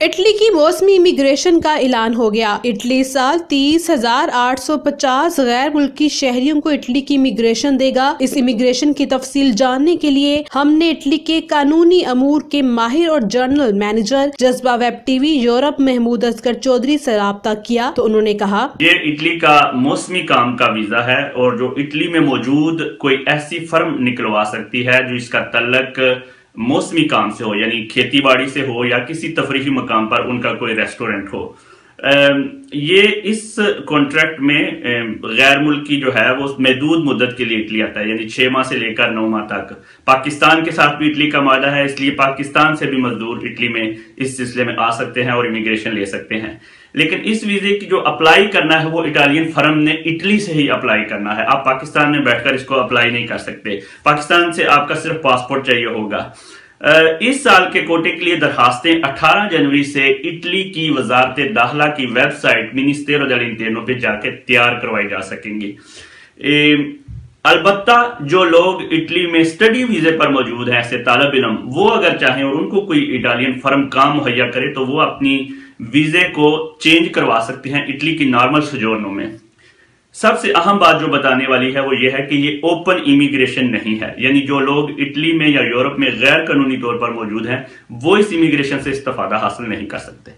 Italy की मौसमी immigration का ऐलान हो गया। इटली साल 30,850 गैर मुल्की शहरियों को इटली की इमिग्रेशन देगा। इस इमिग्रेशन की तफसील जानने के लिए हमने इटली के कानूनी अमूर के माहिर और general manager Jazba web TV Europe Mahmood Asghar Chaudhry से राब्ता किया तो उन्होंने कहा, ये इटली का मौसमी काम का वीजा है और जो इटली में मौजूद कोई ऐसी फर्म निकलवा सकती है जो इसका तल्लक मौसमी काम से हो, यानी खेती बाड़ी से हो या किसी तफरीही मकाम पर उनका कोई रेस्टोरेंट हो। ये इस कॉन्ट्रैक्ट में गैर मुल्की जो है वो महदूद मुद्दत के लिए इटली आता है, यानी 6 माह से लेकर 9 माह तक। पाकिस्तान के साथ भी इटली का मादा है, इसलिए पाकिस्तान से भी मजदूर इटली में इस सिलसिले में आ सकते हैं और इमिग्रेशन ले सकते हैं। लेकिन इस वीजे की जो अप्लाई करना है वो इटालियन फर्म ने इटली से ही अप्लाई करना है। आप पाकिस्तान में बैठकर इसको अप्लाई नहीं कर सकते। पाकिस्तान से आपका सिर्फ पासपोर्ट चाहिए होगा। इस साल के कोटे के लिए दरखास्तें 18 जनवरी से इटली की वजारत दाखिला की वेबसाइट मिनिस्टेरो dell'Interno पे जाकर तैयार करवाई जा सकेंगी। अलबत्ता जो लोग इटली में स्टडी वीजे पर मौजूद हैं, ऐसे तालिब इल्म, वो अगर चाहें और उनको कोई इटालियन फर्म काम मुहैया करे तो वो अपनी वीजे को चेंज करवा सकते हैं इटली की नॉर्मल सोजोर्नो में। सबसे अहम बात जो बताने वाली है वो ये है कि ये ओपन इमिग्रेशन नहीं है, यानी जो लोग इटली में या यूरोप में गैर कानूनी तौर पर मौजूद हैं वो इस इमिग्रेशन से इस्तेफादा हासिल नहीं कर सकते।